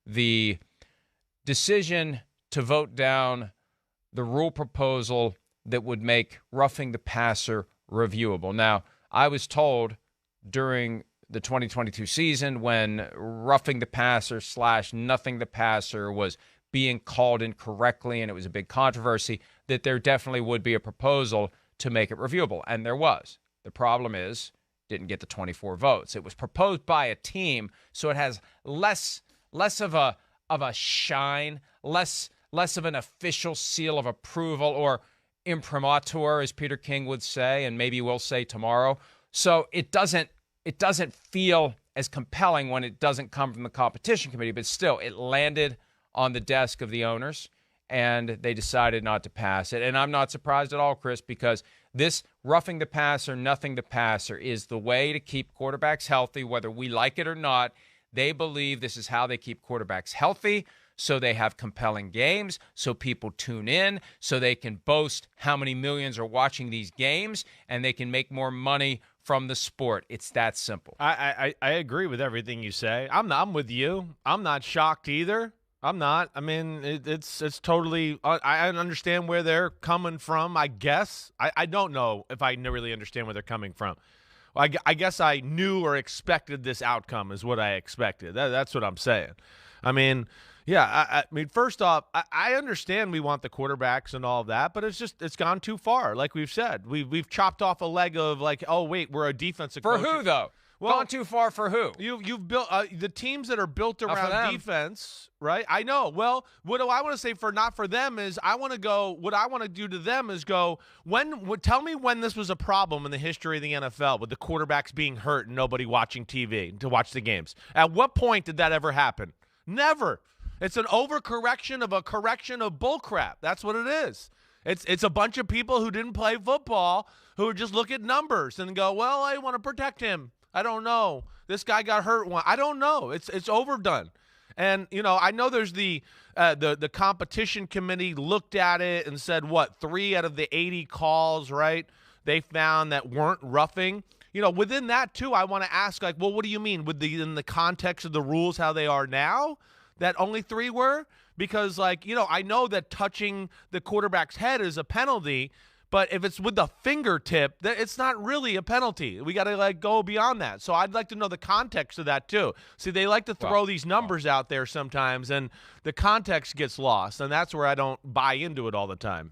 the decision to vote down the rule proposal that would make roughing the passer reviewable. Now, I was told during the 2022 season when roughing the passer / nothing the passer was being called incorrectly and it was a big controversy, that there definitely would be a proposal to make it reviewable. And there was. The problem is, didn't get the 24 votes. It was proposed by a team, so it has less of a shine, less of an official seal of approval or imprimatur, as Peter King would say, and maybe will say tomorrow. So it doesn't feel as compelling when it doesn't come from the competition committee, but still, it landed on the desk of the owners, and they decided not to pass it. And I'm not surprised at all, Chris, because this roughing the passer, nothing the passer is the way to keep quarterbacks healthy, whether we like it or not. They believe this is how they keep quarterbacks healthy, so they have compelling games, so people tune in, so they can boast how many millions are watching these games, and they can make more money from the sport. It's that simple. I agree with everything you say. I'm with you. I'm not shocked either. I'm not. I mean, it's totally. I understand where they're coming from. I guess I don't know if I really understand where they're coming from. I guess I knew or expected this outcome is what I expected. That's what I'm saying. I mean, yeah. I mean, first off, I understand we want the quarterbacks and all of that, but it's gone too far. Like we've said, we've chopped off a leg of like, oh wait, we're a defensive for coach. who though? Well, gone too far for who? You've built the teams that are built around defense, right? I know. Well, what do I want to say for not for them is I want to go. What I want to do to them is go. Tell me when this was a problem in the history of the NFL with the quarterbacks being hurt and nobody watching TV to watch the games. At what point did that ever happen? Never. It's an overcorrection of a correction of bullcrap. That's what it is. It's a bunch of people who didn't play football who just look at numbers and go, well, I want to protect him. I don't know. This guy got hurt. I don't know. It's overdone. And, I know there's the competition committee looked at it and said, 3 out of the 80 calls, right, they found that weren't roughing. Within that, too, I want to ask, like, well, what do you mean? In the context of the rules, how they are now, that only 3 were? Because, I know that touching the quarterback's head is a penalty, but if it's with the fingertip, it's not really a penalty. We got to go beyond that. So I'd like to know the context of that too. See, they like to throw these numbers out there sometimes, and the context gets lost, and that's where I don't buy into it all the time.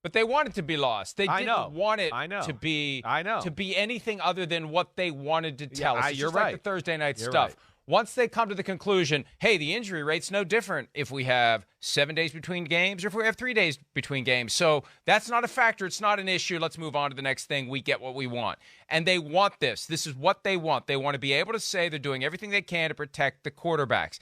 But they want it to be lost. They didn't want it to be anything other than what they wanted to tell us. It's you're just right. like the Thursday night You're stuff. Right. Once they come to the conclusion, hey, the injury rate's no different if we have 7 days between games or if we have 3 days between games. So that's not a factor. It's not an issue. Let's move on to the next thing. We get what we want. And they want this. This is what they want. They want to be able to say they're doing everything they can to protect the quarterbacks.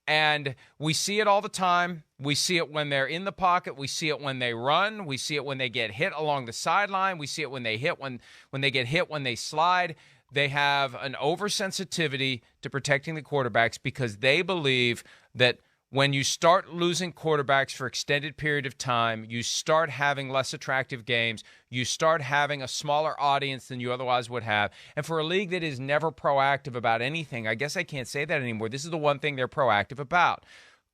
And we see it all the time. We see it when they're in the pocket. We see it when they run. We see it when they get hit along the sideline. We see it when they hit when they get hit when they slide. They have an oversensitivity to protecting the quarterbacks because they believe that when you start losing quarterbacks for extended period of time, you start having less attractive games, you start having a smaller audience than you otherwise would have. And for a league that is never proactive about anything, I guess I can't say that anymore. This is the one thing they're proactive about.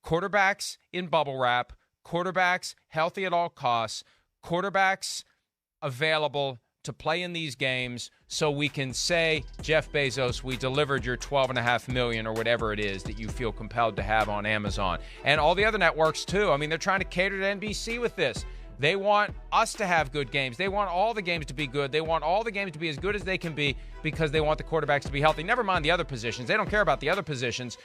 Quarterbacks in bubble wrap, quarterbacks healthy at all costs, quarterbacks available to play in these games so we can say, Jeff Bezos, we delivered your $12.5 million or whatever it is that you feel compelled to have on Amazon. And all the other networks, too. I mean, they're trying to cater to NBC with this. They want us to have good games. They want all the games to be good. They want all the games to be as good as they can be because they want the quarterbacks to be healthy. Never mind the other positions. They don't care about the other positions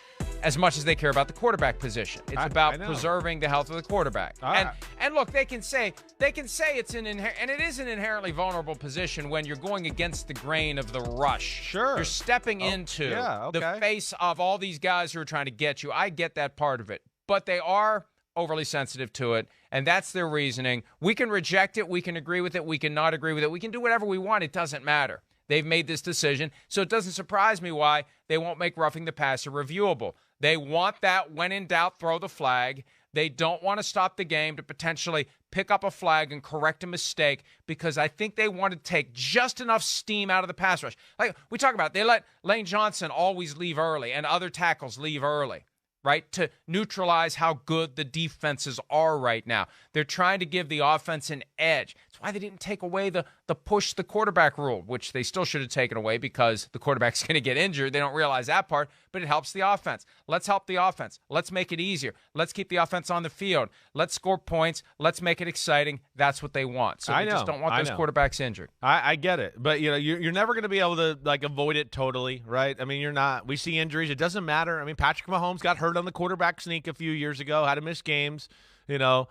as much as they care about the quarterback position. It's about preserving the health of the quarterback. And look, they can say it's and it is an inherently vulnerable position when you're going against the grain of the rush. Sure. You're stepping into the face of all these guys who are trying to get you. I get that part of it. But they are overly sensitive to it, and that's their reasoning. We can reject it, we can agree with it, we can not agree with it, we can do whatever we want. It doesn't matter. They've made this decision, so it doesn't surprise me why they won't make roughing the passer reviewable. They want that when in doubt, throw the flag. They don't want to stop the game to potentially pick up a flag and correct a mistake because I think they want to take just enough steam out of the pass rush. Like we talk about, they let Lane Johnson always leave early and other tackles leave early. right, to neutralize how good the defenses are right now. They're trying to give the offense an edge. That's why they didn't take away the push the quarterback rule, which they still should have taken away because the quarterback's going to get injured. They don't realize that part, but it helps the offense. Let's help the offense. Let's make it easier. Let's keep the offense on the field. Let's score points. Let's make it exciting. That's what they want. So they just don't want those quarterbacks injured. I get it. But, you're never going to be able to, avoid it totally, right? I mean, you're not. We see injuries. It doesn't matter. I mean, Patrick Mahomes got hurt on the quarterback sneak a few years ago, had to miss games, It's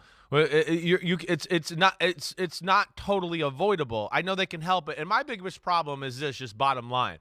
not totally avoidable. I know they can help it. And my biggest problem is this, just bottom line,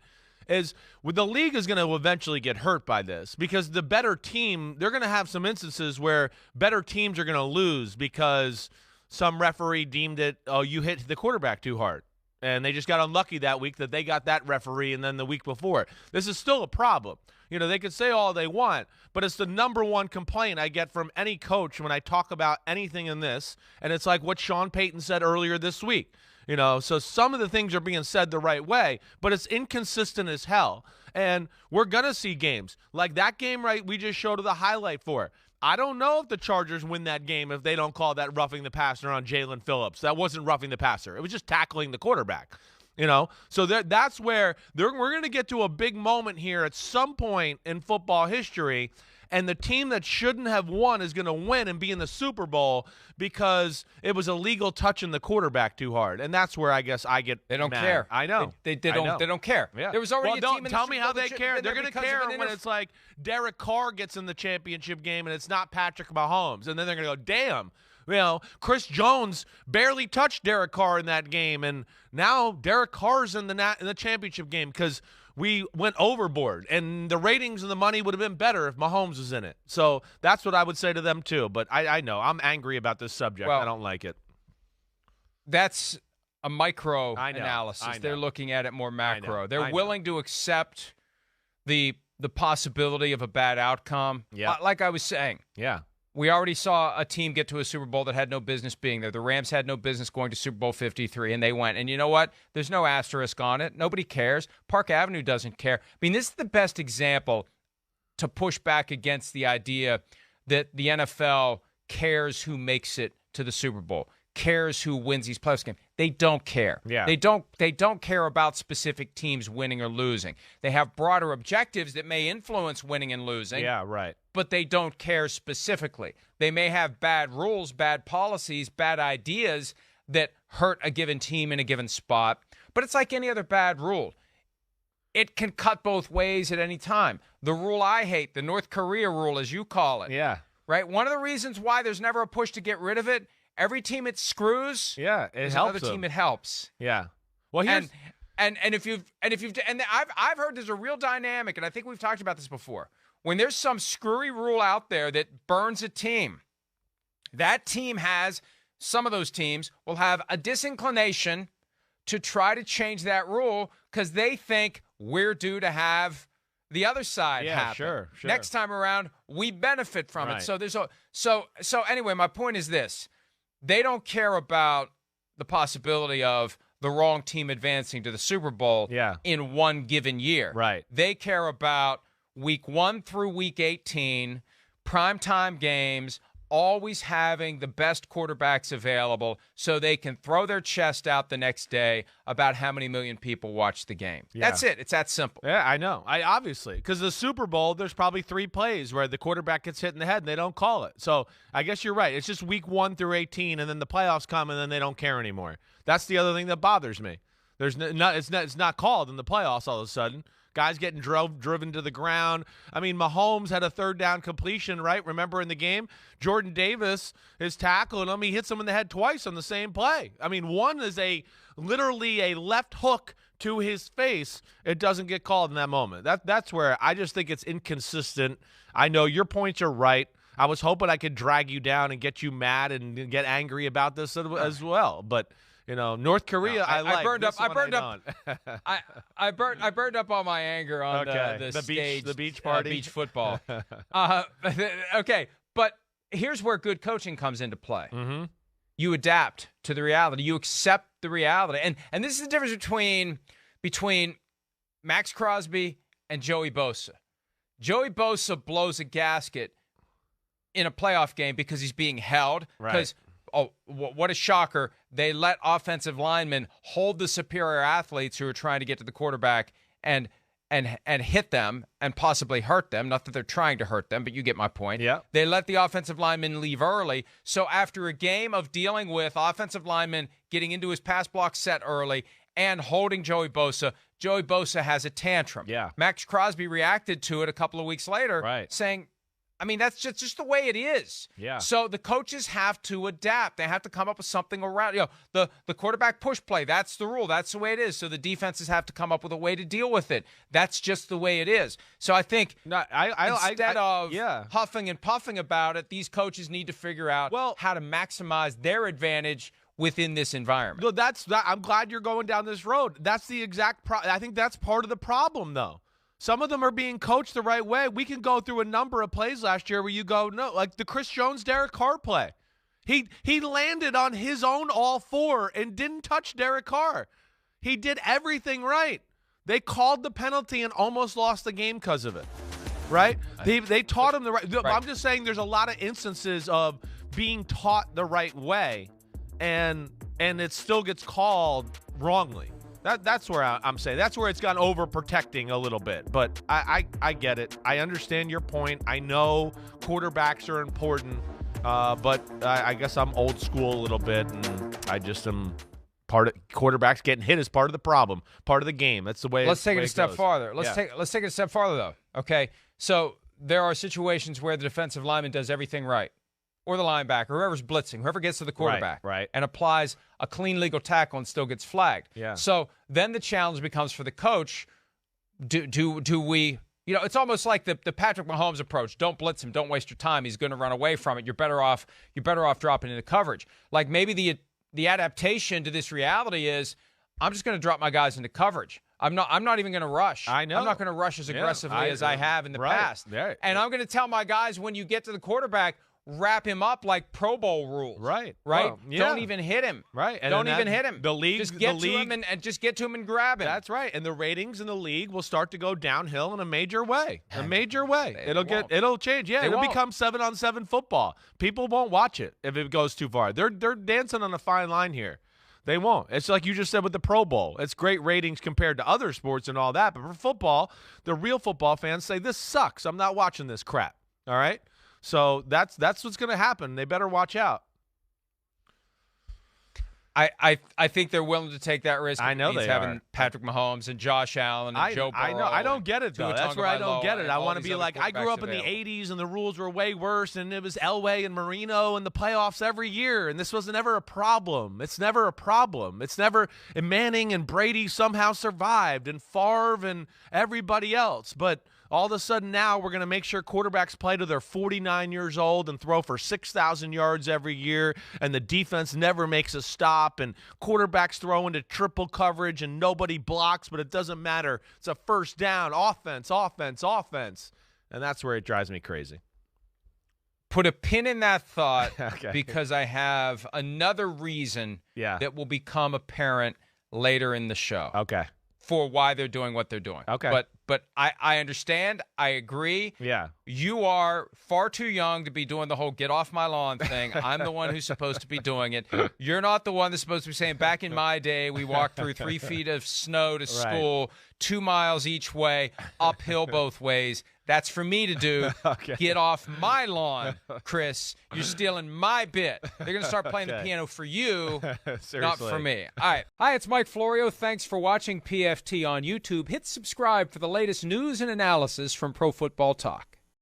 is with the league is going to eventually get hurt by this because the better team, they're going to have some instances where better teams are going to lose because some referee deemed it, you hit the quarterback too hard. And they just got unlucky that week that they got that referee and then the week before. This is still a problem. They could say all they want, but it's the number one complaint I get from any coach when I talk about anything in this, and it's like what Sean Payton said earlier this week. So some of the things are being said the right way, but it's inconsistent as hell. And we're going to see games like that game, right, we just showed the highlight for. I don't know if the Chargers win that game if they don't call that roughing the passer on Jalen Phillips. That wasn't roughing the passer. It was just tackling the quarterback. So that's where we're going to get to a big moment here at some point in football history, and the team that shouldn't have won is going to win and be in the Super Bowl because it was illegal touching the quarterback too hard, and that's where I guess I get They don't mad. care. I know. They don't care. Yeah. There was already a team in the tell Super me Bowl how that they shouldn't care. have They're been going to because of care an when it's like Derek Carr gets in the championship game and it's not Patrick Mahomes, and then they're going to go, damn. Chris Jones barely touched Derek Carr in that game, and now Derek Carr's in the championship game because we went overboard, and the ratings and the money would have been better if Mahomes was in it. So that's what I would say to them too. But I know I'm angry about this subject. I don't like it. That's a micro analysis. They're looking at it more macro. They're willing to accept the possibility of a bad outcome. Yeah. Like I was saying. Yeah. We already saw a team get to a Super Bowl that had no business being there. The Rams had no business going to Super Bowl 53, and they went. And you know what? There's no asterisk on it. Nobody cares. Park Avenue doesn't care. I mean, this is the best example to push back against the idea that the NFL cares who makes it to the Super Bowl, cares who wins these playoffs games. They don't care. Yeah. They don't care about specific teams winning or losing. They have broader objectives that may influence winning and losing. Yeah, right. But they don't care specifically. They may have bad rules, bad policies, bad ideas that hurt a given team in a given spot. But it's like any other bad rule. It can cut both ways at any time. The rule I hate, the North Korea rule, as you call it. Yeah. Right? One of the reasons why there's never a push to get rid of it, every team it screws, it helps another team it helps. Yeah. Well, here's I've heard there's a real dynamic, and I think we've talked about this before. When there's some screwy rule out there that burns a team, that team some of those teams will have a disinclination to try to change that rule because they think we're due to have the other side happen. Sure. Next time around, we benefit from it. Right. So anyway, my point is this. They don't care about the possibility of the wrong team advancing to the Super Bowl in one given year. Right. They care about week 1 through week 18, primetime games, always having the best quarterbacks available so they can throw their chest out the next day about how many million people watch the game. Yeah. That's it. It's that simple. Yeah, I know. Obviously, because the Super Bowl, there's probably 3 plays where the quarterback gets hit in the head and they don't call it. So I guess you're right. It's just week 1 through 18, and then the playoffs come, and then they don't care anymore. That's the other thing that bothers me. It's not called in the playoffs all of a sudden. Guys getting driven to the ground. I mean, Mahomes had a 3rd down completion, right? Remember in the game? Jordan Davis is tackling him. He hits him in the head twice on the same play. I mean, one is literally a left hook to his face. It doesn't get called in that moment. That's where I just think it's inconsistent. I know your points are right. I was hoping I could drag you down and get you mad and get angry about this as well, but North Korea. No, I burned up. I burned up all my anger on the stage, the beach party, beach football. Okay, but here's where good coaching comes into play. Mm-hmm. You adapt to the reality. You accept the reality, and this is the difference between Max Crosby and Joey Bosa. Joey Bosa blows a gasket in a playoff game because he's being held. Because, what a shocker. They let offensive linemen hold the superior athletes who are trying to get to the quarterback and hit them and possibly hurt them. Not that they're trying to hurt them, but you get my point. Yeah. They let the offensive linemen leave early. So after a game of dealing with offensive linemen getting into his pass block set early and holding Joey Bosa has a tantrum. Yeah. Max Crosby reacted to it a couple of weeks later, saying, I mean, that's just the way it is. Yeah. So the coaches have to adapt. They have to come up with something around. The quarterback push play, that's the rule. That's the way it is. So the defenses have to come up with a way to deal with it. That's just the way it is. So I think instead of huffing and puffing about it, these coaches need to figure out how to maximize their advantage within this environment. I'm glad you're going down this road. That's the exact I think that's part of the problem, though. Some of them are being coached the right way. We can go through a number of plays last year where you go, no, like the Chris Jones, Derek Carr play. He landed on his own all four and didn't touch Derek Carr. He did everything right. They called the penalty and almost lost the game because of it, right? They taught him the right. I'm just saying there's a lot of instances of being taught the right way, and it still gets called wrongly. That's where I'm saying. That's where it's gone overprotecting a little bit. But I get it. I understand your point. I know quarterbacks are important, but I guess I'm old school a little bit, and I just am part of quarterbacks getting hit is part of the problem, part of the game. That's the way. Let's take it a step farther. Let's take it a step farther though. Okay, so there are situations where the defensive lineman does everything right, or the linebacker, whoever's blitzing, whoever gets to the quarterback, and applies a clean legal tackle and still gets flagged. Yeah. So then the challenge becomes for the coach, do we, it's almost like the Patrick Mahomes approach. Don't blitz him. Don't waste your time. He's going to run away from it. You're better off dropping into coverage. Like maybe the adaptation to this reality is I'm just going to drop my guys into coverage. I'm not even going to rush. I know. I'm not going to rush as aggressively as I have in the past. Right. And I'm going to tell my guys when you get to the quarterback, wrap him up like Pro Bowl rules. Right. Well, don't even hit him. Right. And don't even hit him. The league, just get to him and just get to him and grab him. That's right. And the ratings in the league will start to go downhill in a major way. It'll change. Yeah, it'll become 7-on-7 football. People won't watch it if it goes too far. They're dancing on a fine line here. They won't. It's like you just said with the Pro Bowl. It's great ratings compared to other sports and all that. But for football, the real football fans say, this sucks. I'm not watching this crap. All right? So that's what's going to happen. They better watch out. I think they're willing to take that risk. I know they having are. Patrick Mahomes and Josh Allen and Joe Burrow. I know. I don't get it, though. That's where I don't get it. I want to be like, I grew up in the 80s, and the rules were way worse, and it was Elway and Marino in the playoffs every year, and this was never a problem. It's never a problem. It's never – and Manning and Brady somehow survived, and Favre and everybody else. But all of a sudden now we're going to make sure quarterbacks play till they're 49 years old and throw for 6,000 yards every year, and the defense never makes a stop, and quarterbacks throw into triple coverage and nobody blocks, but it doesn't matter. It's a first down, offense. And that's where it drives me crazy. Put a pin in that thought because I have another reason that will become apparent later in the show. Okay. For why they're doing what they're doing. Okay. But I understand. I agree. Yeah. You are far too young to be doing the whole get off my lawn thing. I'm the one who's supposed to be doing it. You're not the one that's supposed to be saying, back in my day, we walked through 3 feet of snow to school, 2 miles each way, uphill both ways. That's for me to do. Get off my lawn, Chris. You're stealing my bit. They're going to start playing the piano for you, not for me. All right. Hi, it's Mike Florio. Thanks for watching PFT on YouTube. Hit subscribe for the latest news and analysis from Pro Football Talk.